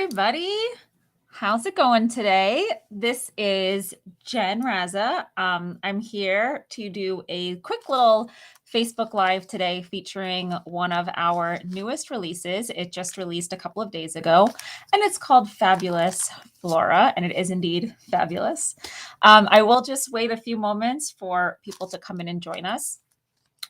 everybody. How's it going today? This is Jen Raza. I'm here to do a quick little Facebook Live today featuring one of our newest releases. It just released a couple of days ago, and it's called Fabulous Flora, and it is indeed fabulous. I will just wait a few moments for people to come in and join us.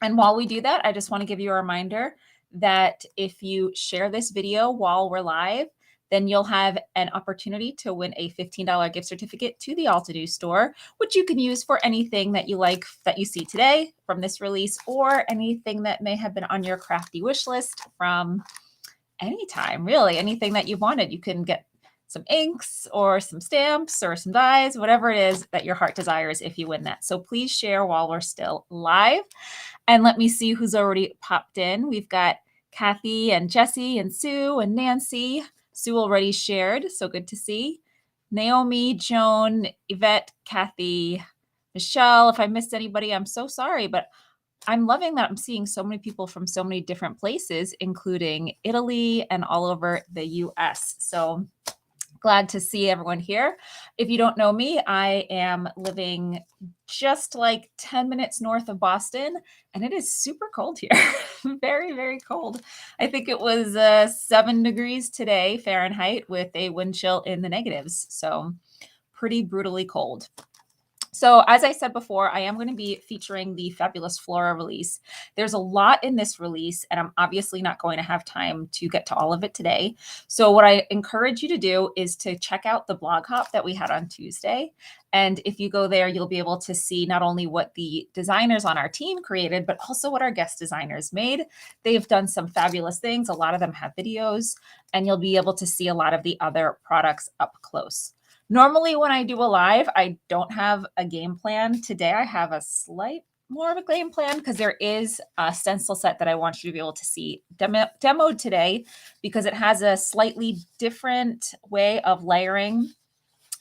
And while we do that, I just want to give you a reminder that if you share this video while we're live, then you'll have an opportunity to win a $15 gift certificate to the Altitude store, which you can use for anything that you like that you see today from this release, or anything that may have been on your crafty wish list from any time, really, anything that you wanted. You can get some inks or some stamps or some dies, whatever it is that your heart desires if you win that. So please share while we're still live. And let me see who's already popped in. We've got Kathy and Jesse and Sue and Nancy. Sue already shared, so good to see. Naomi, Joan, Yvette, Kathy, Michelle. If I missed anybody, I'm so sorry, but I'm loving that I'm seeing so many people from so many different places, including Italy and all over the US. So glad to see everyone here. If you don't know me, I am living just like 10 minutes north of Boston, and it is super cold here. Very, very cold. I think it was 7 degrees today, Fahrenheit, with a wind chill in the negatives. So pretty brutally cold. So as I said before, I am going to be featuring the Fabulous Flora release. There's a lot in this release, and I'm obviously not going to have time to get to all of it today. So what I encourage you to do is to check out the blog hop that we had on Tuesday. And if you go there, you'll be able to see not only what the designers on our team created, but also what our guest designers made. They've done some fabulous things. A lot of them have videos, and you'll be able to see a lot of the other products up close. Normally when I do a live, I don't have a game plan. Today I have a slight more of a game plan because there is a stencil set that I want you to be able to see demoed today, because it has a slightly different way of layering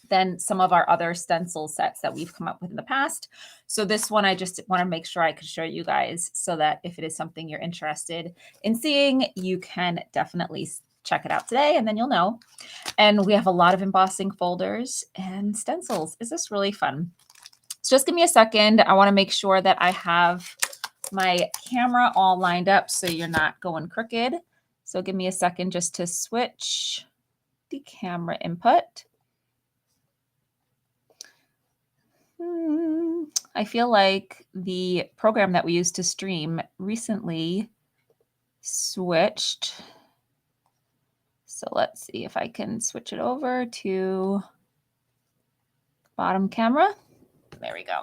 than some of our other stencil sets that we've come up with in the past. So this one, I just want to make sure I could show you guys so that if it is something you're interested in seeing, you can definitely check it out today, and then you'll know. And we have a lot of embossing folders and stencils. Is this really fun? So just give me a second. I want to make sure that I have my camera all lined up so you're not going crooked. So give me a second just to switch the camera input. I feel like the program that we used to stream recently switched. So let's see if I can switch it over to bottom camera. There we go.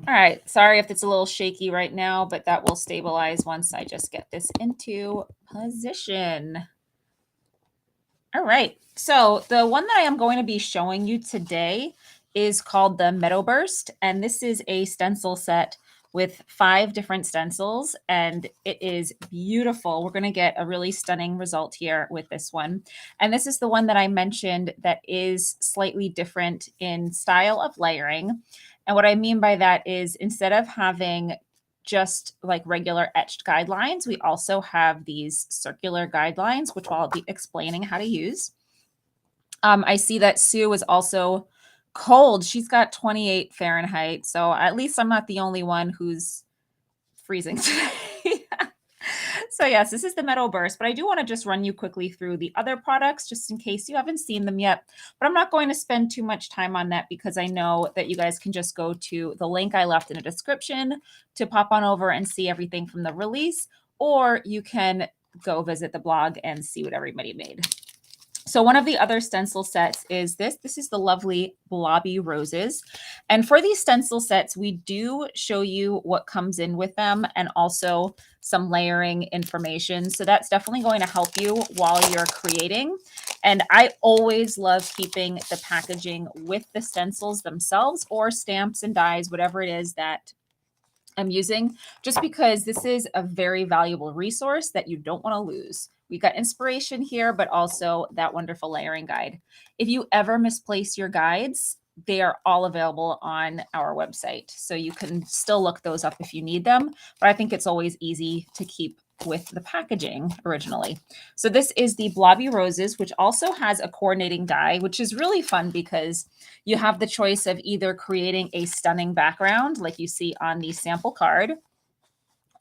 All right, sorry if it's a little shaky right now, but that will stabilize once I just get this into position. All right, so the one that I am going to be showing you today is called the Meadow Burst, and this is a stencil set with 5 different stencils, and it is beautiful. We're going to get a really stunning result here with this one. And this is the one that I mentioned that is slightly different in style of layering. And what I mean by that is, instead of having just like regular etched guidelines, we also have these circular guidelines, which I'll be explaining how to use. I see that Sue is also cold. She's got 28 Fahrenheit. So at least I'm not the only one who's freezing today. So yes, this is the Meadow Burst, but I do want to just run you quickly through the other products just in case you haven't seen them yet. But I'm not going to spend too much time on that because I know that you guys can just go to the link I left in the description to pop on over and see everything from the release, or you can go visit the blog and see what everybody made. So one of the other stencil sets is this. This is the lovely Blobby Roses. And for these stencil sets, we do show you what comes in with them and also some layering information. So that's definitely going to help you while you're creating. And I always love keeping the packaging with the stencils themselves, or stamps and dies, whatever it is that I'm using, just because this is a very valuable resource that you don't want to lose. We got inspiration here, but also that wonderful layering guide. If you ever misplace your guides, they are all available on our website. So you can still look those up if you need them. But I think it's always easy to keep with the packaging originally. So this is the Blobby Roses, which also has a coordinating die, which is really fun because you have the choice of either creating a stunning background like you see on the sample card,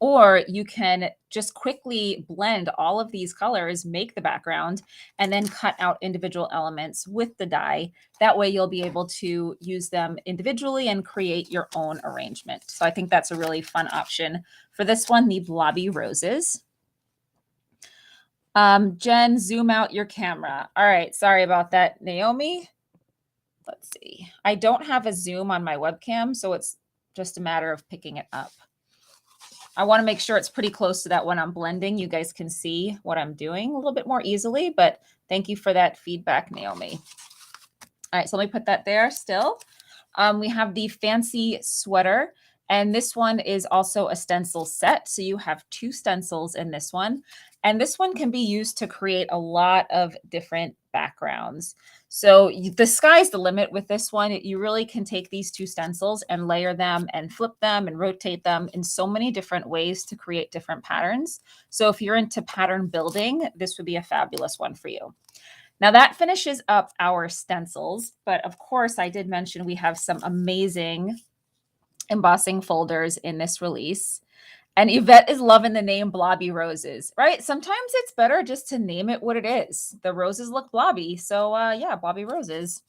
or you can just quickly blend all of these colors, make the background, and then cut out individual elements with the die. That way you'll be able to use them individually and create your own arrangement. So I think that's a really fun option for this one, the Blobby Roses. Jen, zoom out your camera. All right, sorry about that, Naomi. Let's see. I don't have a zoom on my webcam, so it's just a matter of picking it up. I want to make sure it's pretty close to that when I'm blending. You guys can see what I'm doing a little bit more easily, but thank you for that feedback, Naomi. All right, so let me put that there still. We have the fancy sweater, and this one is also a stencil set. So you have 2 stencils in this one, and this one can be used to create a lot of different backgrounds. So the sky's the limit with this one. You really can take these 2 stencils and layer them and flip them and rotate them in so many different ways to create different patterns. So if you're into pattern building, this would be a fabulous one for you. Now that finishes up our stencils, but of course I did mention we have some amazing embossing folders in this release. And Yvette is loving the name Blobby Roses, right? Sometimes it's better just to name it what it is. The roses look blobby, so yeah, Blobby Roses.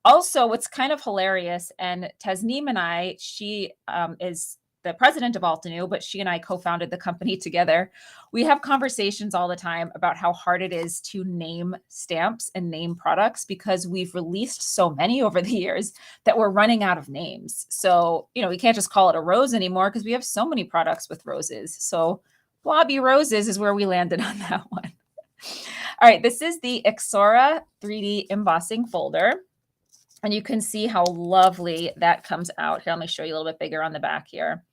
Also, what's kind of hilarious, and Tasneem and I, she is the president of Altenew, but she and I co-founded the company together. We have conversations all the time about how hard it is to name stamps and name products because we've released so many over the years that we're running out of names. So, you know, we can't just call it a rose anymore because we have so many products with roses. So Blobby Roses is where we landed on that one. All right, this is the Exora 3D embossing folder. And you can see how lovely that comes out. Here, let me show you a little bit bigger on the back here.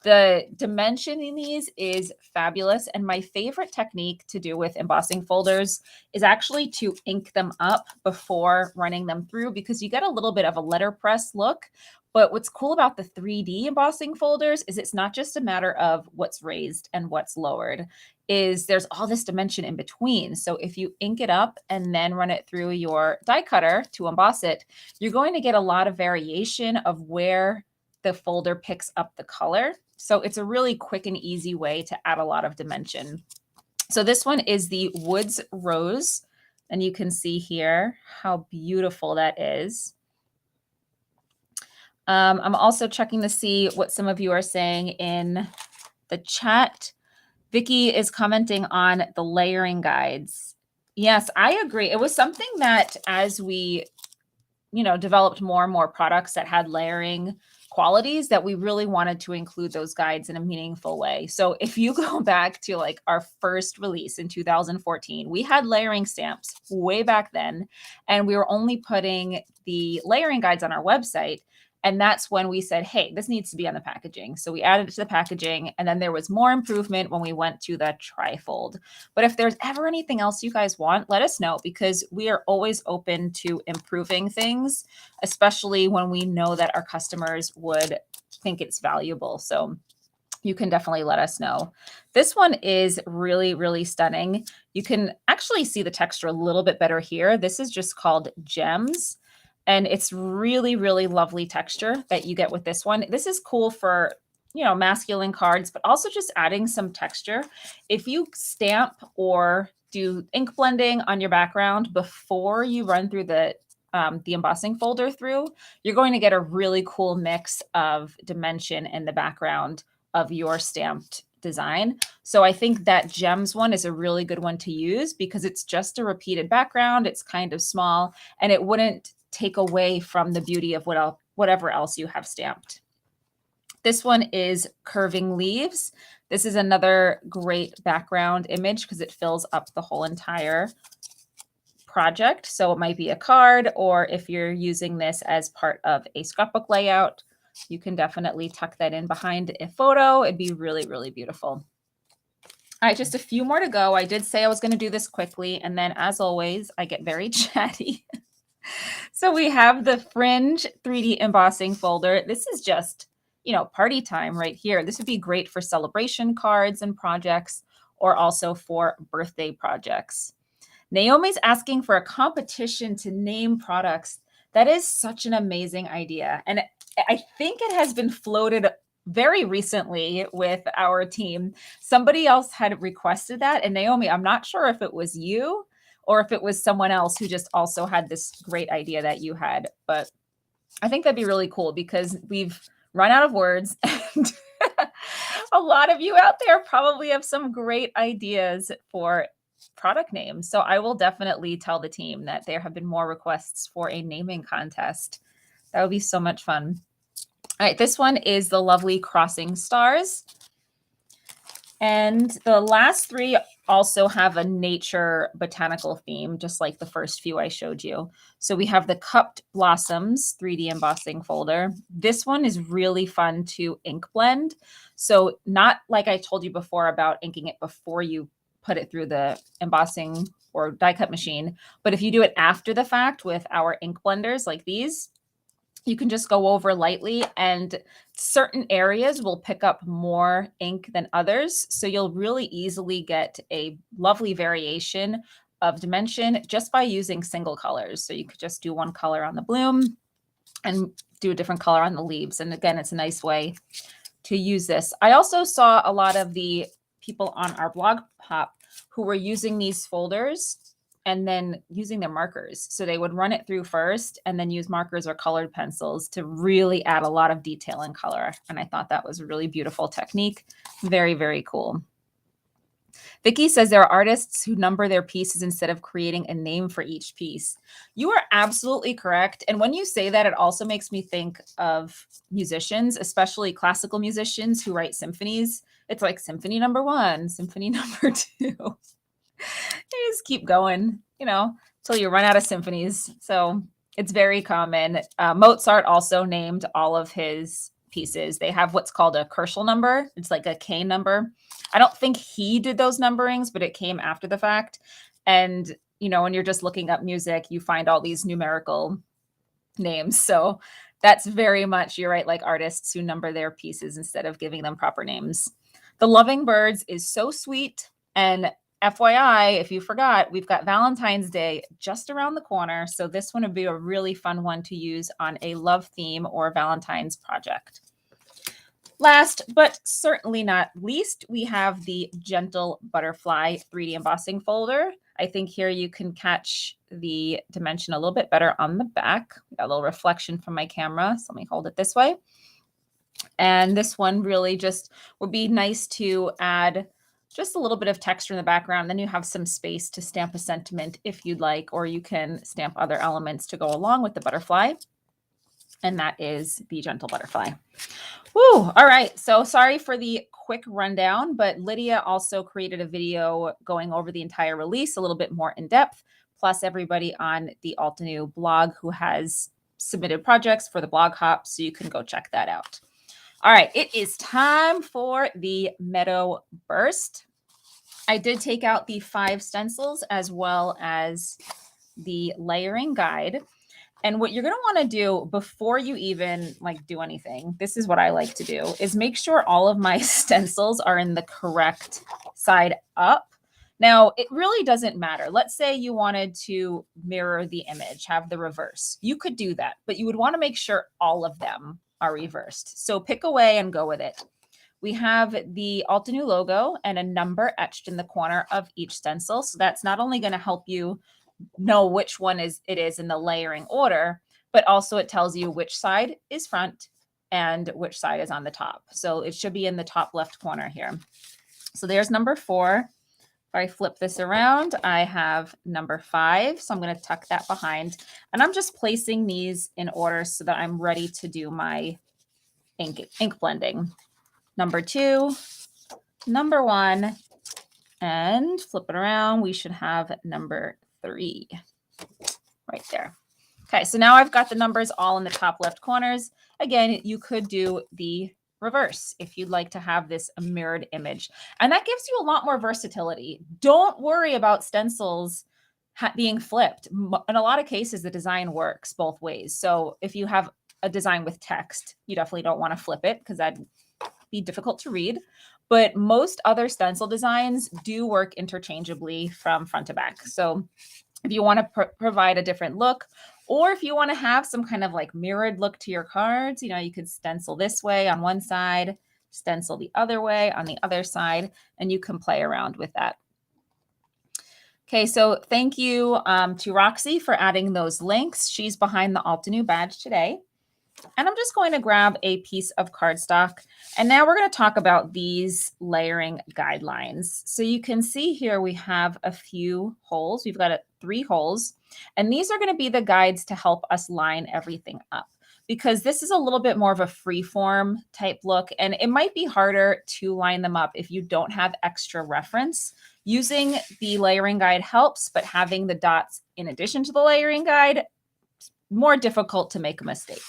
The dimension in these is fabulous. And my favorite technique to do with embossing folders is actually to ink them up before running them through because you get a little bit of a letterpress look. But what's cool about the 3D embossing folders is it's not just a matter of what's raised and what's lowered, is there's all this dimension in between. So if you ink it up and then run it through your die cutter to emboss it, you're going to get a lot of variation of where the folder picks up the color. So it's a really quick and easy way to add a lot of dimension. So this one is the Woods Rose, and you can see here how beautiful that is. I'm also checking to see what some of you are saying in the chat. Vicky is commenting on the layering guides. Yes, I agree. It was something that as we, developed more and more products that had layering qualities that we really wanted to include those guides in a meaningful way. So if you go back to like our first release in 2014, we had layering stamps way back then, and we were only putting the layering guides on our website. And that's when we said, hey, this needs to be on the packaging. So we added it to the packaging, and then there was more improvement when we went to the trifold. But if there's ever anything else you guys want, let us know, because we are always open to improving things, especially when we know that our customers would think it's valuable. So you can definitely let us know. This one is really, really stunning. You can actually see the texture a little bit better here. This is just called Gems. And it's really, really lovely texture that you get with this one. This is cool for, masculine cards, but also just adding some texture. If you stamp or do ink blending on your background before you run through the embossing folder through, you're going to get a really cool mix of dimension in the background of your stamped design. So I think that Gems one is a really good one to use because it's just a repeated background. It's kind of small, and it wouldn't take away from the beauty of whatever else you have stamped. This one is Curving Leaves. This is another great background image because it fills up the whole entire project. So it might be a card, or if you're using this as part of a scrapbook layout, you can definitely tuck that in behind a photo. It'd be really, really beautiful. All right, just a few more to go. I did say I was going to do this quickly, and then as always, I get very chatty. So we have the Fringe 3D embossing folder. This is just, party time right here. This would be great for celebration cards and projects, or also for birthday projects. Naomi's asking for a competition to name products. That is such an amazing idea. And I think it has been floated very recently with our team. Somebody else had requested that. And Naomi, I'm not sure if it was you or if it was someone else who just also had this great idea that you had. But I think that'd be really cool because we've run out of words. And a lot of you out there probably have some great ideas for product names. So I will definitely tell the team that there have been more requests for a naming contest. That would be so much fun. All right, this one is the lovely Crossing Stars. And the last three also have a nature botanical theme, just like the first few I showed you. So we have the Cupped Blossoms 3D embossing folder. This one is really fun to ink blend. So not like I told you before about inking it before you put it through the embossing or die cut machine, but if you do it after the fact with our ink blenders like these, you can just go over lightly and certain areas will pick up more ink than others. So you'll really easily get a lovely variation of dimension just by using single colors. So you could just do one color on the bloom and do a different color on the leaves. And again, it's a nice way to use this. I also saw a lot of the people on our blog hop who were using these folders and then using their markers. So they would run it through first and then use markers or colored pencils to really add a lot of detail and color. And I thought that was a really beautiful technique. Very, very cool. Vicky says there are artists who number their pieces instead of creating a name for each piece. You are absolutely correct. And when you say that, it also makes me think of musicians, especially classical musicians who write symphonies. It's like symphony number 1, symphony number 2. You just keep going, until you run out of symphonies. So it's very common. Mozart also named all of his pieces. They have what's called a Kirschel number. It's like a K number. I don't think he did those numberings, but it came after the fact. And, when you're just looking up music, you find all these numerical names. So that's very much, you're right, like artists who number their pieces instead of giving them proper names. The Loving Birds is so sweet. And FYI, if you forgot, we've got Valentine's Day just around the corner. So this one would be a really fun one to use on a love theme or Valentine's project. Last, but certainly not least, we have the Gentle Butterfly 3D embossing folder. I think here you can catch the dimension a little bit better on the back. We got a little reflection from my camera, so let me hold it this way. And this one really just would be nice to add just a little bit of texture in the background. Then you have some space to stamp a sentiment if you'd like, or you can stamp other elements to go along with the butterfly. And that is the Gentle Butterfly. Woo! All right. So sorry for the quick rundown, but Lydia also created a video going over the entire release a little bit more in depth, plus everybody on the Altenew blog who has submitted projects for the blog hop. So you can go check that out. All right, it is time for the Meadow Burst. I did take out the 5 stencils as well as the layering guide. And what you're going to want to do before you even do anything, this is what I like to do, is make sure all of my stencils are in the correct side up. Now, it really doesn't matter. Let's say you wanted to mirror the image, have the reverse. You could do that, but you would want to make sure all of them are reversed. So pick away and go with it. We have the Altenew logo and a number etched in the corner of each stencil. So that's not only going to help you know which one it is in the layering order, but also it tells you which side is front and which side is on the top. So it should be in the top left corner here. So there's number 4. If I flip this around, I have number 5. So I'm going to tuck that behind. And I'm just placing these in order so that I'm ready to do my ink blending. Number 2, number 1, and flip it around. We should have number 3 right there. Okay, so now I've got the numbers all in the top left corners. Again, you could do the reverse if you'd like to have this mirrored image. And that gives you a lot more versatility. Don't worry about stencils being flipped. In a lot of cases, the design works both ways. So if you have a design with text, you definitely don't want to flip it because that'd be difficult to read. But most other stencil designs do work interchangeably from front to back. So if you want to provide a different look, or if you want to have some kind of like mirrored look to your cards, you know, you could stencil this way on one side, stencil the other way on the other side, and you can play around with that. Okay, so thank you to Roxy for adding those links. She's behind the Altenew badge today. And I'm just going to grab a piece of cardstock. And now we're going to talk about these layering guidelines. So you can see here we have a few holes. We've got 3 holes. And these are going to be the guides to help us line everything up, because this is a little bit more of a free form type look. And it might be harder to line them up if you don't have extra reference. Using the layering guide helps, but having the dots in addition to the layering guide, more difficult to make a mistake.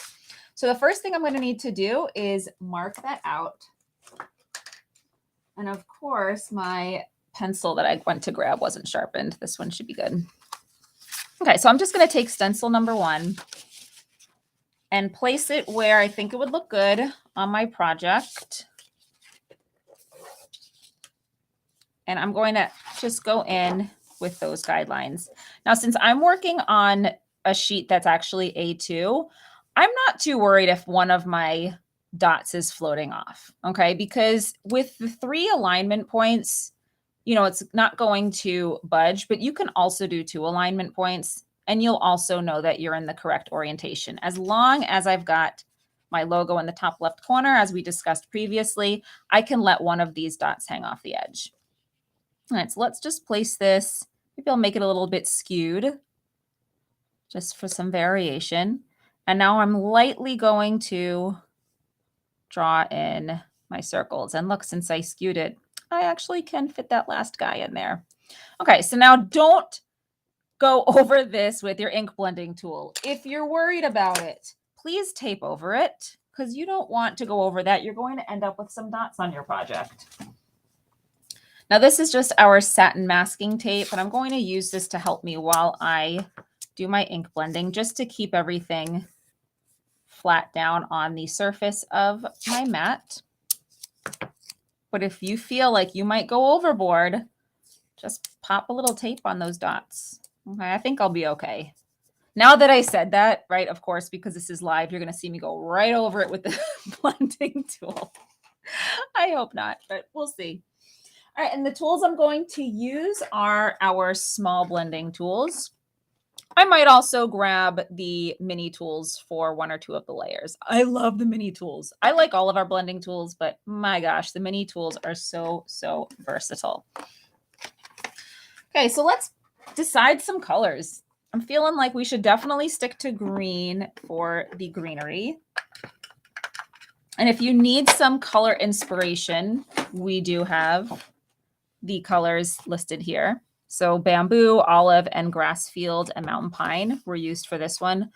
So the first thing I'm going to need to do is mark that out. And of course, my pencil that I went to grab wasn't sharpened. This one should be good. Okay, so I'm just going to take stencil number 1 and place it where I think it would look good on my project. And I'm going to just go in with those guidelines. Now, since I'm working on a sheet that's actually A2, I'm not too worried if one of my dots is floating off, okay? Because with the 3 alignment points, you know, it's not going to budge, but you can also do 2 alignment points, and you'll also know that you're in the correct orientation. As long as I've got my logo in the top left corner, as we discussed previously, I can let one of these dots hang off the edge. All right, so let's just place this. Maybe I'll make it a little bit skewed just for some variation. And now I'm lightly going to draw in my circles. And look, since I skewed it, I actually can fit that last guy in there. Okay, so now don't go over this with your ink blending tool. If you're worried about it, please tape over it, because you don't want to go over that. You're going to end up with some dots on your project. Now this is just our satin masking tape, and I'm going to use this to help me while I do my ink blending, just to keep everything flat down on the surface of my mat. But if you feel like you might go overboard, just pop a little tape on those dots. Okay, I think I'll be okay. Now that I said that, right, of course, because this is live, you're going to see me go right over it with the blending tool. I hope not, but we'll see. All right, and the tools I'm going to use are our small blending tools. I might also grab the mini tools for 1 or 2 of the layers. I love the mini tools. I like all of our blending tools, but my gosh, the mini tools are so versatile. Okay, so let's decide some colors. I'm feeling like we should definitely stick to green for the greenery. And if you need some color inspiration, we do have the colors listed here. So bamboo, olive, and grass field and mountain pine were used for this one.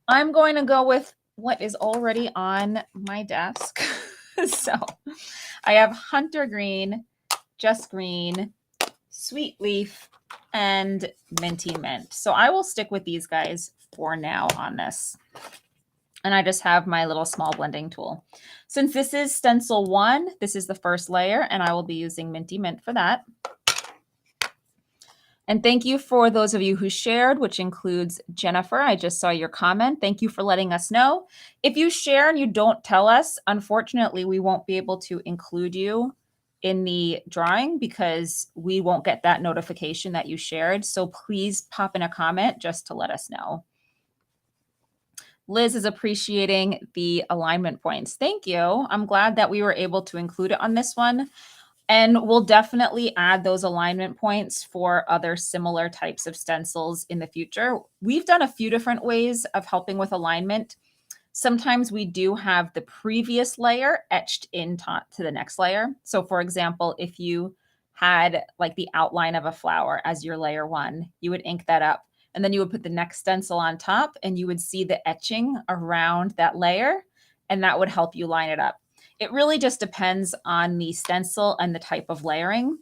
I'm going to go with what is already on my desk. So I have hunter green, just green, sweet leaf, and minty mint. So I will stick with these guys for now on this. And I just have my little small blending tool. Since this is stencil 1, this is the first layer, and I will be using minty mint for that. And thank you for those of you who shared, which includes Jennifer. I just saw your comment. Thank you for letting us know. If you share and you don't tell us, unfortunately, we won't be able to include you in the drawing because we won't get that notification that you shared. So please pop in a comment just to let us know. Liz is appreciating the alignment points. Thank you. I'm glad that we were able to include it on this one. And we'll definitely add those alignment points for other similar types of stencils in the future. We've done a few different ways of helping with alignment. Sometimes we do have the previous layer etched into the next layer. So for example, if you had like the outline of a flower as your layer 1, you would ink that up. And then you would put the next stencil on top and you would see the etching around that layer, and that would help you line it up. It really just depends on the stencil and the type of layering.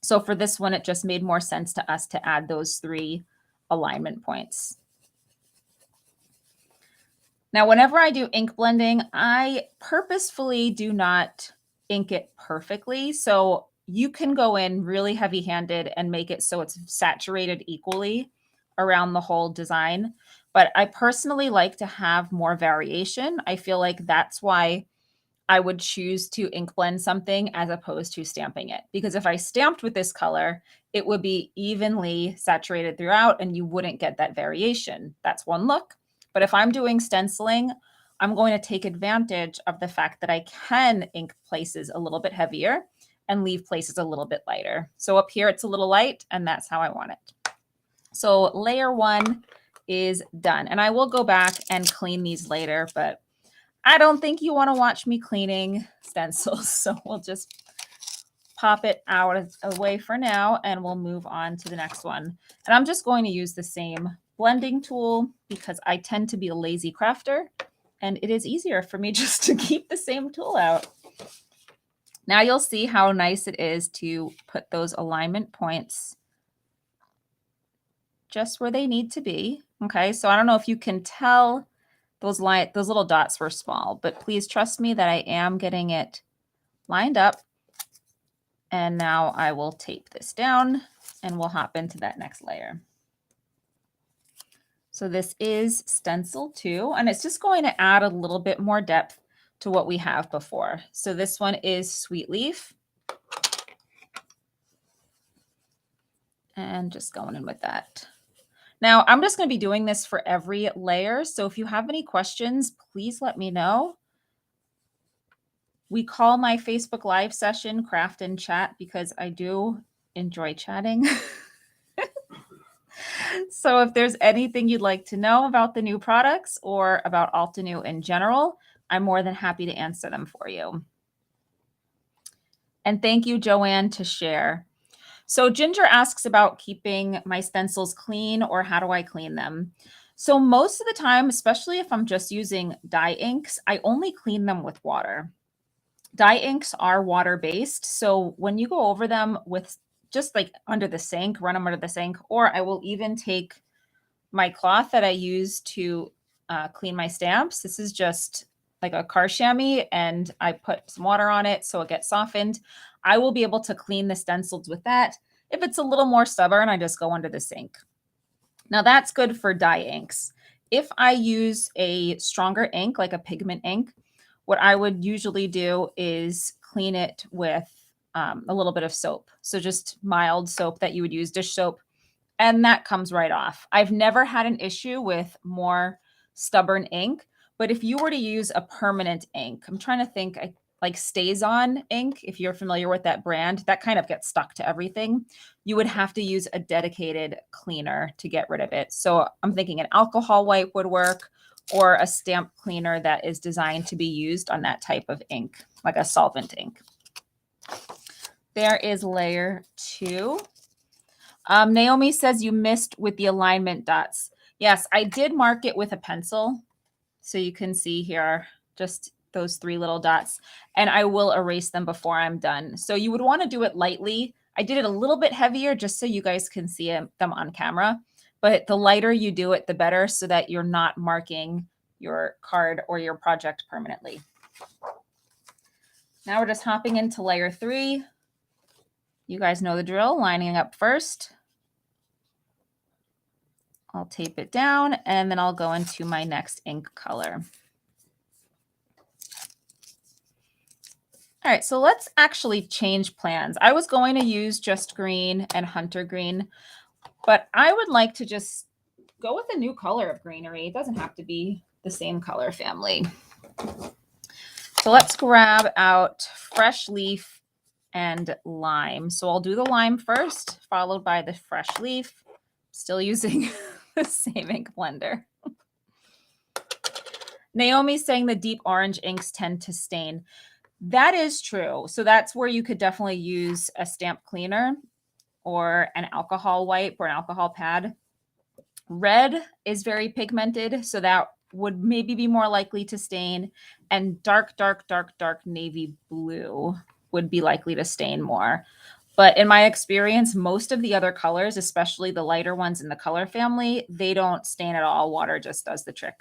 So for this one, it just made more sense to us to add those 3 alignment points. Now, whenever I do ink blending, I purposefully do not ink it perfectly. So you can go in really heavy-handed and make it so it's saturated equally around the whole design. But I personally like to have more variation. I feel like that's why I would choose to ink blend something as opposed to stamping it. Because if I stamped with this color, it would be evenly saturated throughout and you wouldn't get that variation. That's one look. But if I'm doing stenciling, I'm going to take advantage of the fact that I can ink places a little bit heavier and leave places a little bit lighter. So up here, it's a little light, and that's how I want it. So layer 1 is done. And I will go back and clean these later, but I don't think you want to watch me cleaning stencils. So we'll just pop it out away for now, and we'll move on to the next one. And I'm just going to use the same blending tool because I tend to be a lazy crafter, and it is easier for me just to keep the same tool out. Now you'll see how nice it is to put those alignment points just where they need to be. Okay, so I don't know if you can tell those little dots were small, but please trust me that I am getting it lined up. And now I will tape this down and we'll hop into that next layer. So this is Stencil 2, and it's just going to add a little bit more depth to what we have before. So this one is Sweet Leaf. And just going in with that. Now, I'm just going to be doing this for every layer. So if you have any questions, please let me know. We call my Facebook Live session Craft and Chat because I do enjoy chatting. So if there's anything you'd like to know about the new products or about Altenew in general, I'm more than happy to answer them for you. And thank you, Joanne, to share. So Ginger asks about keeping my stencils clean, or how do I clean them? So most of the time, especially if I'm just using dye inks, I only clean them with water. Dye inks are water-based, so when you go over them with just like under the sink, run them under the sink, or I will even take my cloth that I use to clean my stamps. This is just like a car chamois, and I put some water on it so it gets softened. I will be able to clean the stencils with that. If it's a little more stubborn, I just go under the sink. Now that's good for dye inks. If I use a stronger ink, like a pigment ink, what I would usually do is clean it with a little bit of soap. So just mild soap that you would use, dish soap, and that comes right off. I've never had an issue with more stubborn ink, but if you were to use a permanent ink, I'm trying to think, like StazOn ink, if you're familiar with that brand, that kind of gets stuck to everything. You would have to use a dedicated cleaner to get rid of it. So I'm thinking an alcohol wipe would work, or a stamp cleaner that is designed to be used on that type of ink, like a solvent ink. There is layer 2. Naomi says you missed with the alignment dots. Yes, I did mark it with a pencil. So you can see here just those 3 little dots, and I will erase them before I'm done. So you would want to do it lightly. I did it a little bit heavier just so you guys can see them on camera, but the lighter you do it, the better, so that you're not marking your card or your project permanently. Now we're just hopping into layer 3. You guys know the drill, lining up first. I'll tape it down, and then I'll go into my next ink color. All right, so let's actually change plans. I was going to use just green and hunter green, but I would like to just go with a new color of greenery. It doesn't have to be the same color family. So let's grab out fresh leaf and lime. So I'll do the lime first, followed by the fresh leaf. Still using the same ink blender. Naomi's saying the deep orange inks tend to stain. That is true. So that's where you could definitely use a stamp cleaner or an alcohol wipe or an alcohol pad. Red is very pigmented, so that would maybe be more likely to stain. And dark, dark, dark, dark navy blue would be likely to stain more. But in my experience, most of the other colors, especially the lighter ones in the color family, they don't stain at all. Water just does the trick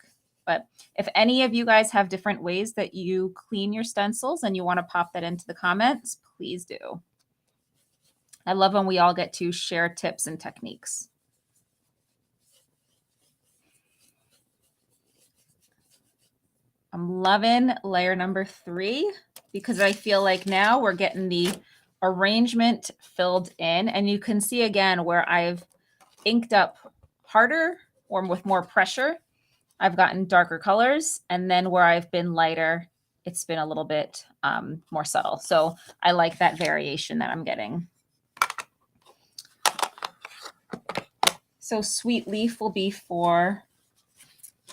But if any of you guys have different ways that you clean your stencils and you want to pop that into the comments, please do. I love when we all get to share tips and techniques. I'm loving layer number 3 because I feel like now we're getting the arrangement filled in, and you can see again where I've inked up harder or with more pressure, I've gotten darker colors, and then where I've been lighter, it's been a little bit more subtle. So I like that variation that I'm getting. So Sweet Leaf will be for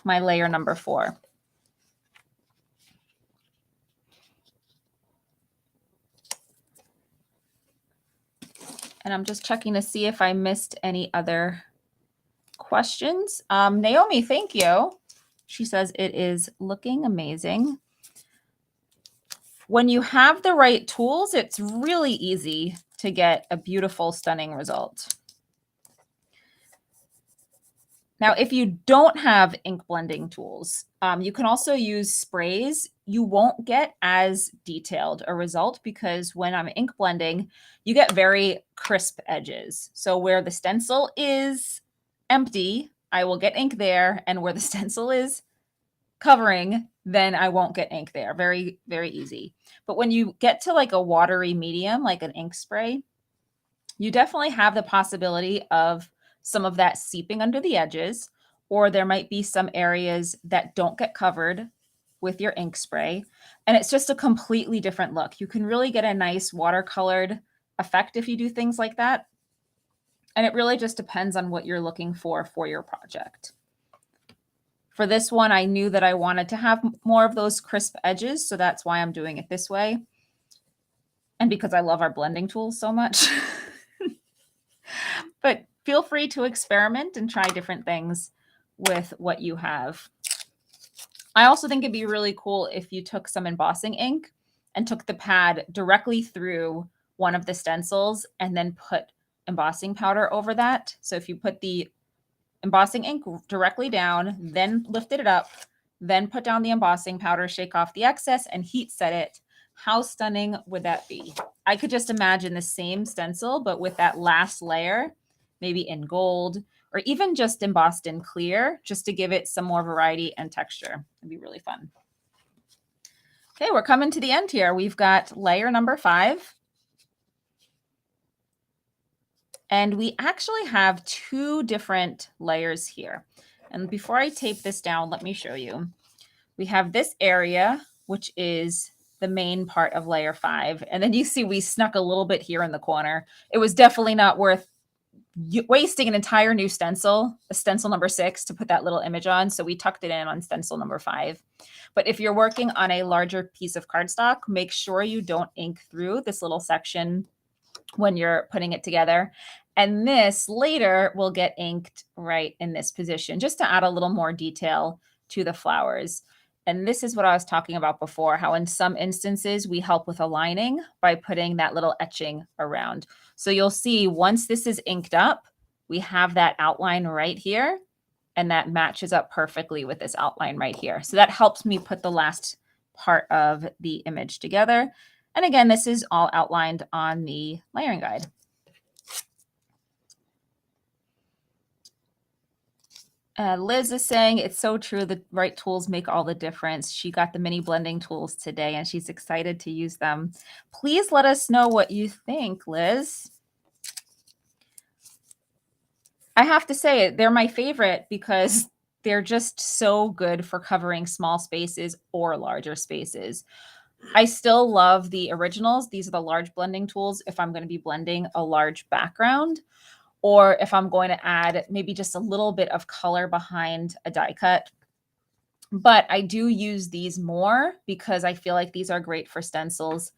my layer number 4. And I'm just checking to see if I missed any other questions. Naomi, thank you. She says it is looking amazing. When you have the right tools, it's really easy to get a beautiful, stunning result. Now, if you don't have ink blending tools, you can also use sprays. You won't get as detailed a result because when I'm ink blending, you get very crisp edges. So where the stencil is empty, I will get ink there, and where the stencil is covering, then I won't get ink there. Very, very easy. But when you get to like a watery medium, like an ink spray, you definitely have the possibility of some of that seeping under the edges, or there might be some areas that don't get covered with your ink spray. And it's just a completely different look. You can really get a nice watercolored effect if you do things like that. And it really just depends on what you're looking for your project. For this one, I knew that I wanted to have more of those crisp edges, so that's why I'm doing it this way. And because I love our blending tools so much. But feel free to experiment and try different things with what you have. I also think it'd be really cool if you took some embossing ink and took the pad directly through one of the stencils and then put embossing powder over that. So if you put the embossing ink directly down, then lifted it up, then put down the embossing powder, shake off the excess, and heat set it, how stunning would that be? I could just imagine the same stencil, but with that last layer, maybe in gold, or even just embossed in clear, just to give it some more variety and texture. It'd be really fun. Okay, we're coming to the end here. We've got layer number 5. And we actually have 2 different layers here. And before I tape this down, let me show you. We have this area, which is the main part of layer 5. And then you see we snuck a little bit here in the corner. It was definitely not worth wasting an entire new stencil, a stencil number 6, to put that little image on. So we tucked it in on stencil number 5. But if you're working on a larger piece of cardstock, make sure you don't ink through this little section when you're putting it together. And this later will get inked right in this position, just to add a little more detail to the flowers. And this is what I was talking about before, how in some instances we help with aligning by putting that little etching around. So you'll see once this is inked up, we have that outline right here, and that matches up perfectly with this outline right here. So that helps me put the last part of the image together. And again, this is all outlined on the layering guide. Liz is saying it's so true. The right tools make all the difference. She got the mini blending tools today and she's excited to use them. Please let us know what you think, Liz. I have to say they're my favorite because they're just so good for covering small spaces or larger spaces. I still love the originals. These are the large blending tools if I'm going to be blending a large background, or if I'm going to add maybe just a little bit of color behind a die cut. But I do use these more because I feel like these are great for stencils.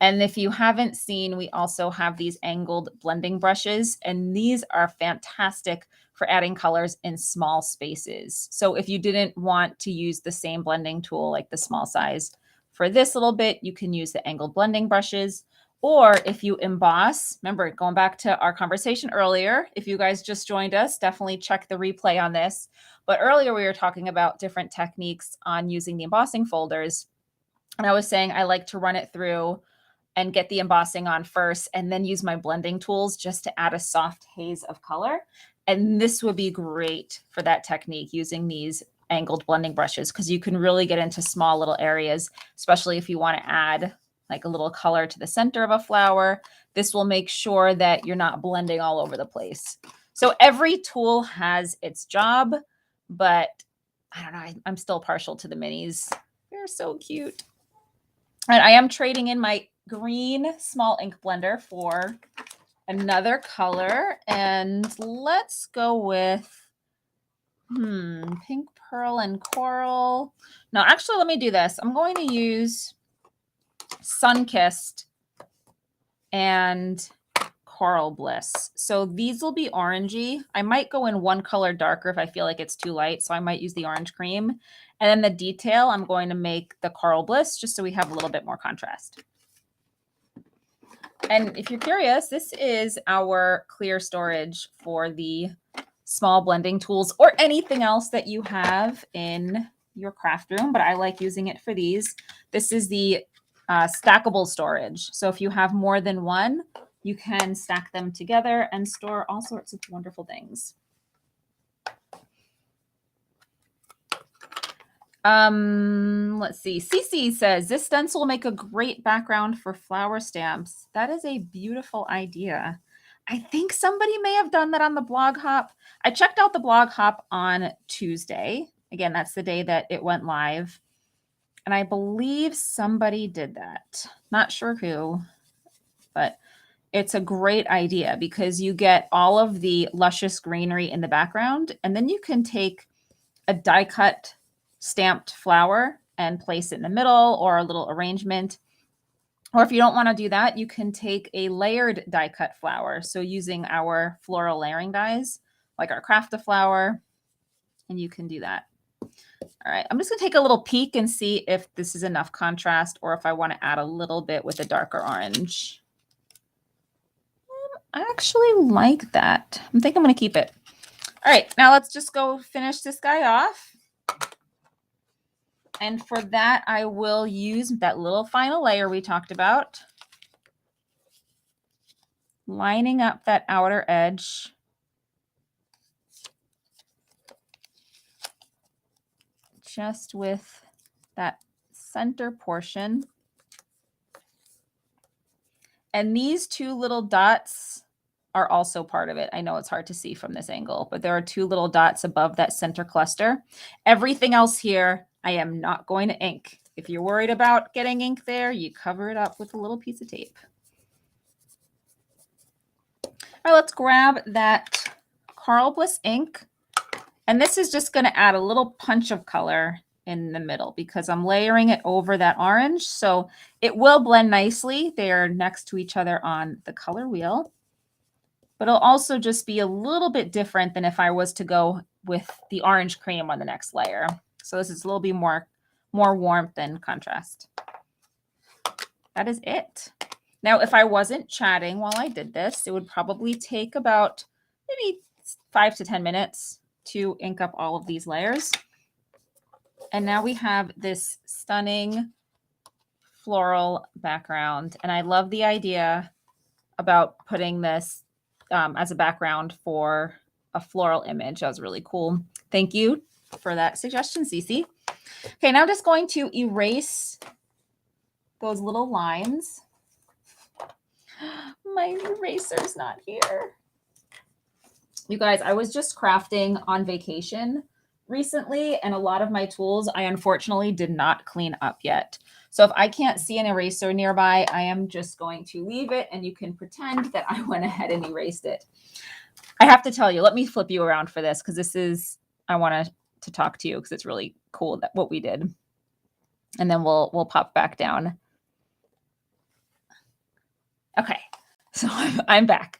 And if you haven't seen, we also have these angled blending brushes, and these are fantastic for adding colors in small spaces. So if you didn't want to use the same blending tool, like the small size, for this little bit, you can use the angled blending brushes. Or if you emboss, remember, going back to our conversation earlier, if you guys just joined us, definitely check the replay on this. But earlier we were talking about different techniques on using the embossing folders. And I was saying I like to run it through and get the embossing on first and then use my blending tools just to add a soft haze of color. And this would be great for that technique, using these angled blending brushes, because you can really get into small little areas, especially if you want to add like a little color to the center of a flower. This will make sure that you're not blending all over the place. So every tool has its job, but I don't know, I'm still partial to the minis. They're so cute. And I am trading in my green small ink blender for another color. And let's go with pink, pearl, and coral. No, actually, let me do this. I'm going to use Sunkissed and Coral Bliss. So these will be orangey. I might go in one color darker if I feel like it's too light. So I might use the orange cream. And then the detail, I'm going to make the Coral Bliss just so we have a little bit more contrast. And if you're curious, this is our clear storage for the small blending tools or anything else that you have in your craft room, but I like using it for these. This is the stackable storage. So if you have more than one, you can stack them together and store all sorts of wonderful things. Let's see. Cece says, this stencil will make a great background for flower stamps. That is a beautiful idea. I think somebody may have done that on the blog hop. I checked out the blog hop on Tuesday. Again, that's the day that it went live. And I believe somebody did that. Not sure who, but it's a great idea because you get all of the luscious greenery in the background, and then you can take a die cut stamped flower and place it in the middle, or a little arrangement. Or if you don't want to do that, you can take a layered die cut flower. So using our floral layering dies, like our Craft a Flower, and you can do that. All right, I'm just going to take a little peek and see if this is enough contrast or if I want to add a little bit with a darker orange. I actually like that. I think I'm going to keep it. All right, now let's just go finish this guy off. And for that, I will use that little final layer we talked about, lining up that outer edge. Just with that center portion. And these two little dots are also part of it. I know it's hard to see from this angle, but there are two little dots above that center cluster. Everything else here, I am not going to ink. If you're worried about getting ink there, you cover it up with a little piece of tape. All right, let's grab that Coral Bliss ink. And this is just going to add a little punch of color in the middle because I'm layering it over that orange. So it will blend nicely. They are next to each other on the color wheel. But it'll also just be a little bit different than if I was to go with the orange cream on the next layer. So this is a little bit more warmth and contrast. That is it. Now, if I wasn't chatting while I did this, it would probably take about maybe 5 to 10 minutes to ink up all of these layers. And now we have this stunning floral background. And I love the idea about putting this as a background for a floral image. That was really cool. Thank you for that suggestion, Cece. Okay, now I'm just going to erase those little lines. My eraser's not here. You guys, I was just crafting on vacation recently, and a lot of my tools I unfortunately did not clean up yet. So if I can't see an eraser nearby, I am just going to leave it, and you can pretend that I went ahead and erased it. I have to tell you, let me flip you around for this because this is, I want to talk to you because it's really cool that what we did. And then we'll pop back down. Okay, so I'm back.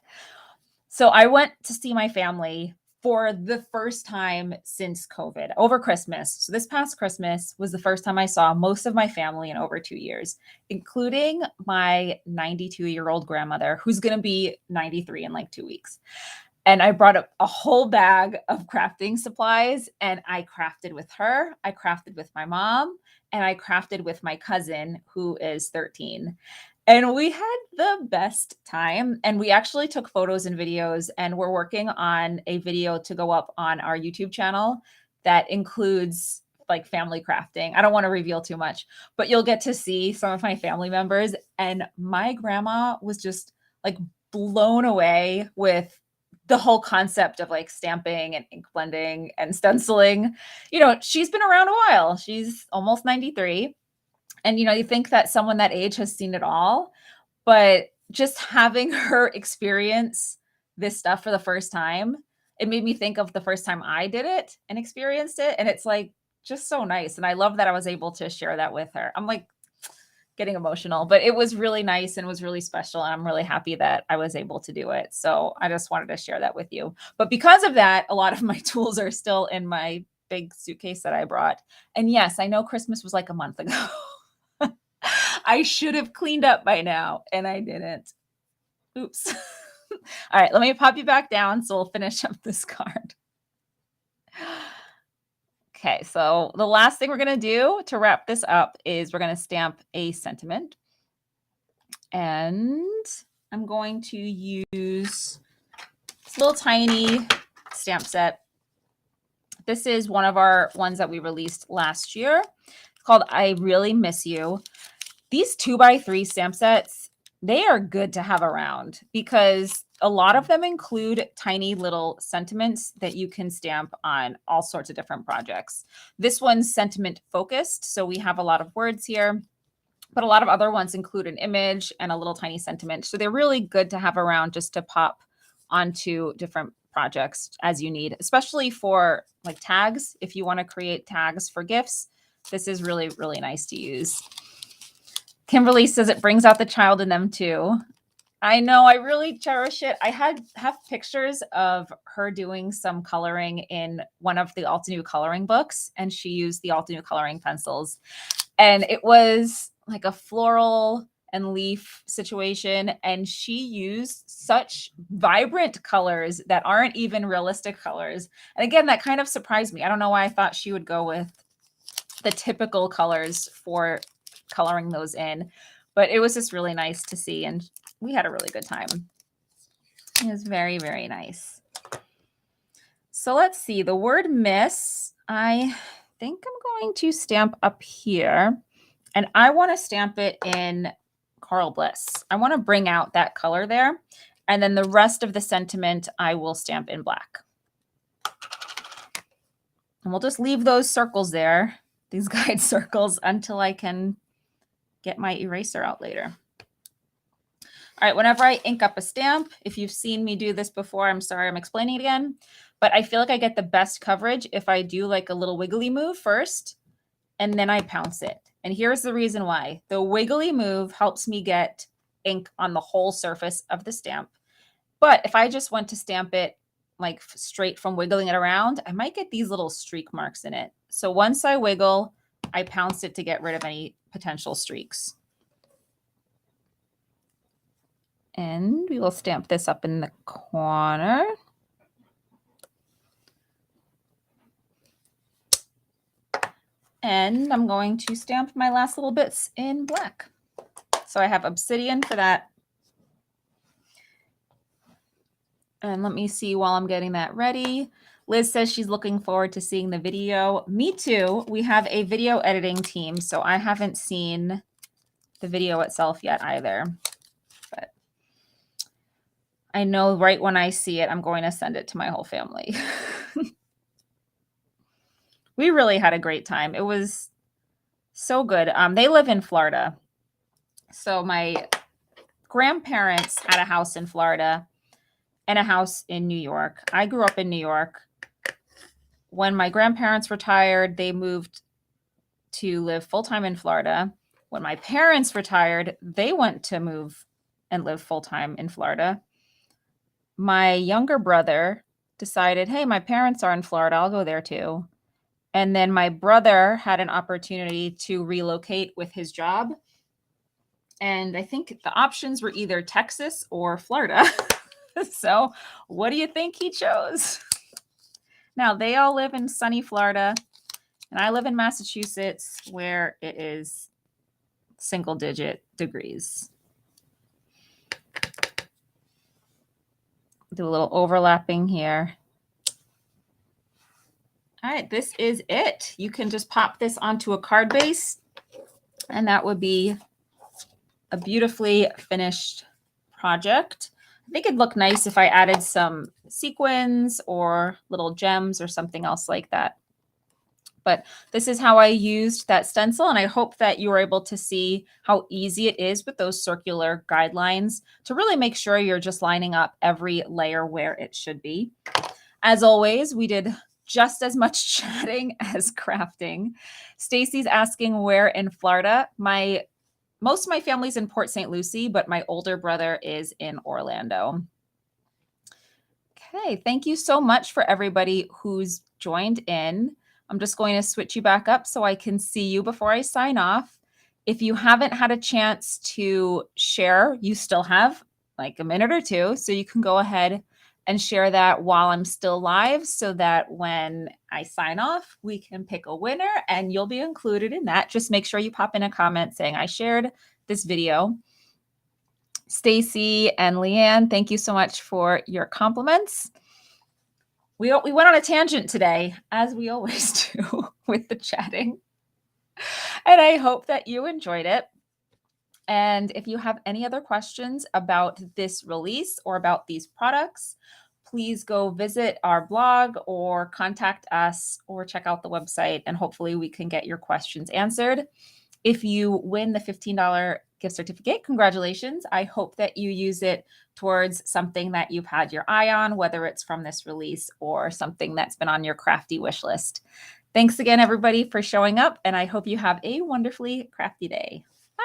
So I went to see my family for the first time since COVID over Christmas. So this past Christmas was the first time I saw most of my family in over 2 years, including my 92-year-old grandmother, who's going to be 93 in like 2 weeks. And I brought up a whole bag of crafting supplies, and I crafted with her. I crafted with my mom, and I crafted with my cousin, who is 13. And we had the best time. And we actually took photos and videos, and we're working on a video to go up on our YouTube channel that includes like family crafting. I don't want to reveal too much, but you'll get to see some of my family members. And my grandma was just like blown away with the whole concept of like stamping and ink blending and stenciling. You know, she's been around a while. She's almost 93. And, you know, you think that someone that age has seen it all, but just having her experience this stuff for the first time, it made me think of the first time I did it and experienced it. And it's like, just so nice. And I love that I was able to share that with her. I'm like getting emotional, but it was really nice and was really special. And I'm really happy that I was able to do it. So I just wanted to share that with you. But because of that, a lot of my tools are still in my big suitcase that I brought. And yes, I know Christmas was like a month ago. I should have cleaned up by now, and I didn't. Oops. All right, let me pop you back down so we'll finish up this card. Okay, so the last thing we're going to do to wrap this up is we're going to stamp a sentiment. And I'm going to use this little tiny stamp set. This is one of our ones that we released last year. It's called I Really Miss You. These 2x3 stamp sets, they are good to have around because a lot of them include tiny little sentiments that you can stamp on all sorts of different projects. This one's sentiment focused, so we have a lot of words here, but a lot of other ones include an image and a little tiny sentiment. So they're really good to have around just to pop onto different projects as you need, especially for like tags. If you want to create tags for gifts, this is really, really nice to use. Kimberly says it brings out the child in them too. I know, I really cherish it. I have pictures of her doing some coloring in one of the Alta New coloring books, and she used the Alta New coloring pencils. And it was like a floral and leaf situation, and she used such vibrant colors that aren't even realistic colors. And again, that kind of surprised me. I don't know why I thought she would go with the typical colors for coloring those in, but it was just really nice to see, and we had a really good time. It was very, very nice. So let's see, the word miss, I think I'm going to stamp up here, and I want to stamp it in Coral Bliss. I want to bring out that color there, and then the rest of the sentiment I will stamp in black. And we'll just leave those circles there, these guide circles, until I can get my eraser out later. All right, whenever I ink up a stamp, if you've seen me do this before, I'm sorry I'm explaining it again, but I feel like I get the best coverage if I do like a little wiggly move first, and then I pounce it. And here's the reason why. The wiggly move helps me get ink on the whole surface of the stamp. But if I just went to stamp it like straight from wiggling it around, I might get these little streak marks in it. So once I wiggle, I pounce it to get rid of any potential streaks. And we will stamp this up in the corner. And I'm going to stamp my last little bits in black. So I have obsidian for that. And let me see while I'm getting that ready. Liz says she's looking forward to seeing the video. Me too. We have a video editing team, so I haven't seen the video itself yet either. But I know right when I see it, I'm going to send it to my whole family. We really had a great time. It was so good. They live in Florida. So my grandparents had a house in Florida and a house in New York. I grew up in New York. When my grandparents retired, they moved to live full-time in Florida. When my parents retired, they went to move and live full-time in Florida. My younger brother decided, hey, my parents are in Florida. I'll go there too. And then my brother had an opportunity to relocate with his job. And I think the options were either Texas or Florida. So what do you think he chose? Now, they all live in sunny Florida, and I live in Massachusetts, where it is single-digit degrees. Do a little overlapping here. All right, this is it. You can just pop this onto a card base, and that would be a beautifully finished project. I think it'd look nice if I added some sequins or little gems or something else like that. But this is how I used that stencil, and I hope that you were able to see how easy it is with those circular guidelines to really make sure you're just lining up every layer where it should be. As always, we did just as much chatting as crafting. Stacy's asking where in Florida. Most of my family's in Port St. Lucie, but my older brother is in Orlando. Okay, thank you so much for everybody who's joined in. I'm just going to switch you back up so I can see you before I sign off. If you haven't had a chance to share, you still have like a minute or two, so you can go ahead and share that while I'm still live so that when I sign off, we can pick a winner and you'll be included in that. Just make sure you pop in a comment saying I shared this video. Stacy and Leanne, thank you so much for your compliments. We went on a tangent today, as we always do with the chatting. And I hope that you enjoyed it. And if you have any other questions about this release or about these products, please go visit our blog or contact us or check out the website, and hopefully we can get your questions answered. If you win the $15 gift certificate, congratulations. I hope that you use it towards something that you've had your eye on, whether it's from this release or something that's been on your crafty wish list. Thanks again, everybody, for showing up, and I hope you have a wonderfully crafty day.